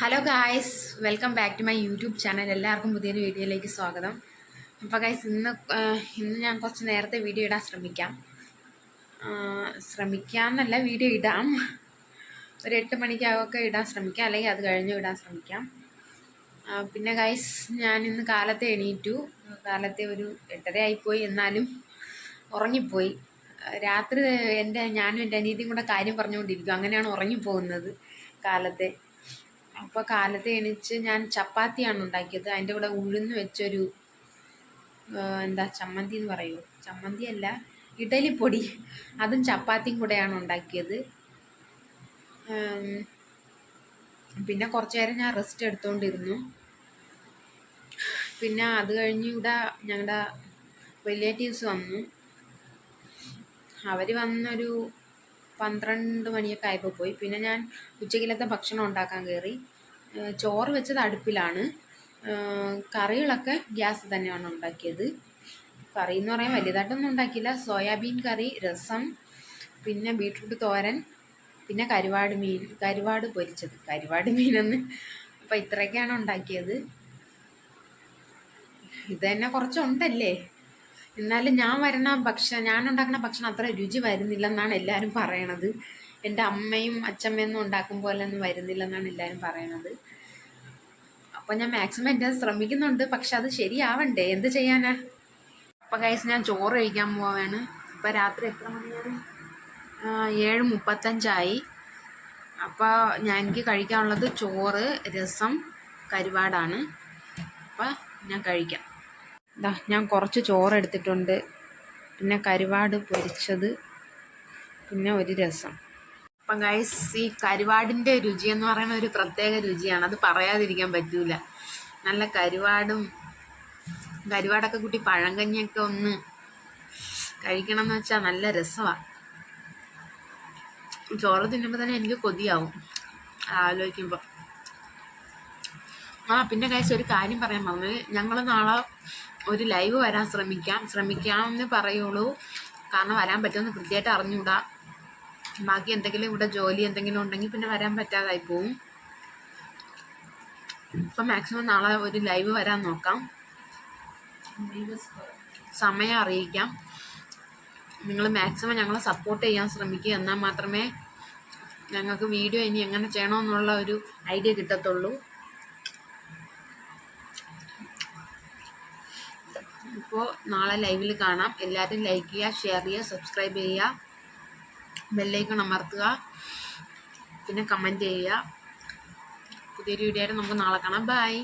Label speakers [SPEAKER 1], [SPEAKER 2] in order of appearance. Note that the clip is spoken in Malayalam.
[SPEAKER 1] Hello guys, welcome back to my YouTube channel. എല്ലാവർക്കും പുതിയൊരു വീഡിയോയിലേക്ക് സ്വാഗതം. അപ്പോൾ ഗായ്സ്, ഇന്ന് ഞാൻ കുറച്ച് നേരത്തെ വീഡിയോ ഇടാൻ ശ്രമിക്കാമെന്നല്ല, വീഡിയോ ഇടാം. ഒരു 8 മണിക്കൊക്കെ ഇടാൻ ശ്രമിക്കാം, അല്ലെങ്കിൽ അത് കഴിഞ്ഞ് ഇടാൻ ശ്രമിക്കാം. പിന്നെ ഗായ്സ്, ഞാൻ ഇന്ന് കാലത്തെ എണീറ്റു. കാലത്തെ ഒരു 8:30 ആയിപ്പോയി, എന്നാലും ഉറങ്ങിപ്പോയി. രാത്രി ഞാനും എൻ്റെ അനിയത്തിയും കൂടെ കാര്യം പറഞ്ഞുകൊണ്ടിരിക്കും, അങ്ങനെയാണ് ഉറങ്ങിപ്പോകുന്നത് കാലത്തെ. അപ്പോൾ കാലത്തെ എണീച്ച് ഞാൻ ചപ്പാത്തിയാണ് ഉണ്ടാക്കിയത്. അതിൻ്റെ കൂടെ ഉഴുന്ന് വെച്ചൊരു ചമ്മന്തി എന്ന് പറയുമോ, ചമ്മന്തി അല്ല, ഇഡലിപ്പൊടി, അതും ചപ്പാത്തിയും കൂടെയാണ് ഉണ്ടാക്കിയത്. പിന്നെ കുറച്ച് നേരം ഞാൻ റെസ്റ്റ് എടുത്തുകൊണ്ടിരുന്നു. പിന്നെ അത് കഴിഞ്ഞ് ഇവിടെ ഞങ്ങളുടെ റിലേറ്റീവ്സ് വന്നു. അവർ വന്നൊരു 12 മണിയൊക്കെ ആയപ്പോൾ പോയി. പിന്നെ ഞാൻ ഉച്ചയ്ക്കലത്തെ ഭക്ഷണം ഉണ്ടാക്കാൻ കയറി. ചോറ് വെച്ചത് അടുപ്പിലാണ്, കറികളൊക്കെ ഗ്യാസ് തന്നെയാണ് ഉണ്ടാക്കിയത്. കറി എന്ന് പറയാൻ വലുതായിട്ടൊന്നും ഉണ്ടാക്കിയില്ല. സോയാബീൻ കറി, രസം, പിന്നെ ബീട്രൂട്ട് തോരൻ, പിന്നെ കരുവാട് പൊരിച്ചത്. കരുവാട് മീനെന്ന്. അപ്പോൾ ഇത്രയൊക്കെയാണ് ഉണ്ടാക്കിയത്. ഇത് തന്നെ കുറച്ചുണ്ടല്ലേ. എന്നാലും ഞാൻ ഉണ്ടാക്കുന്ന ഭക്ഷണം അത്ര രുചി വരുന്നില്ലെന്നാണ് എല്ലാവരും പറയണത്. എൻ്റെ അമ്മയും അച്ഛമ്മയൊന്നും ഉണ്ടാക്കും പോലെ ഒന്നും വരുന്നില്ലെന്നാണ് എല്ലാവരും പറയണത്. അപ്പോൾ ഞാൻ മാക്സിമം എൻ്റെ ശ്രമിക്കുന്നുണ്ട്, പക്ഷെ അത് ശരിയാവണ്ടേ, എന്ത് ചെയ്യാനാ. അപ്പോൾ ഗൈസ്, ഞാൻ ചോറ് കഴിക്കാൻ പോവാണ്. ഇപ്പോൾ രാത്രി എത്ര മണിയാണ്? 7:35. അപ്പോൾ എനിക്ക് കഴിക്കാനുള്ളത് ചോറ്, രസം, കരുവാടാണ്. അപ്പോൾ ഞാൻ കഴിക്കാം. ഞാൻ കുറച്ച് ചോറ് എടുത്തിട്ടുണ്ട്, പിന്നെ കരുവാട് പൊരിച്ചത്, പിന്നെ ഒരു രസം. അപ്പം ഗൈസ്, ഈ കരുവാടിൻ്റെ രുചി എന്ന് പറയുന്ന ഒരു പ്രത്യേക രുചിയാണ്, അത് പറയാതിരിക്കാൻ പറ്റൂല. നല്ല കരുവാടൊക്കെ കൂട്ടി പഴങ്കഞ്ഞിയൊക്കെ ഒന്ന് കഴിക്കണം എന്ന് വെച്ചാൽ നല്ല രസമാണ്. ചോറ് തിന്നുമ്പോൾ തന്നെ എനിക്ക് കൊതിയാവും ആലോചിക്കുമ്പോൾ. പിന്നെ ഗൈസ്, ഒരു കാര്യം പറയാൻ പറഞ്ഞത്, ഞങ്ങൾ നാളെ ഒരു ലൈവ് വരാൻ ശ്രമിക്കാമെന്ന് പറയുള്ളൂ. കാരണം വരാൻ പറ്റുമെന്ന് കൃത്യമായിട്ട് അറിഞ്ഞൂടാ. ബാക്കി എന്തെങ്കിലും ഇവിടെ ജോലി എന്തെങ്കിലും ഉണ്ടെങ്കിൽ പിന്നെ വരാൻ പറ്റാതായി പോവും. ഇപ്പം മാക്സിമം നാളെ ഒരു ലൈവ് വരാൻ നോക്കാം. സമയം അറിയിക്കാം. നിങ്ങൾ മാക്സിമം ഞങ്ങളെ സപ്പോർട്ട് ചെയ്യാൻ ശ്രമിക്കുക, എന്നാൽ മാത്രമേ ഞങ്ങൾക്ക് വീഡിയോ ഇനി എങ്ങനെ ചെയ്യണമെന്നുള്ള ഒരു ഐഡിയ കിട്ടത്തുള്ളൂ. ഇപ്പോൾ നാളെ ലൈവിൽ കാണാം. എല്ലാവരും ലൈക്ക് ചെയ്യുക, ഷെയർ ചെയ്യുക, സബ്സ്ക്രൈബ് ചെയ്യുക, ബെല്ലൈക്കൺ അമർത്തുക, പിന്നെ കമൻറ്റ് ചെയ്യുക. പുതിയൊരു വീഡിയോ ആയിട്ട് നമുക്ക് നാളെ കാണാം. ബൈ.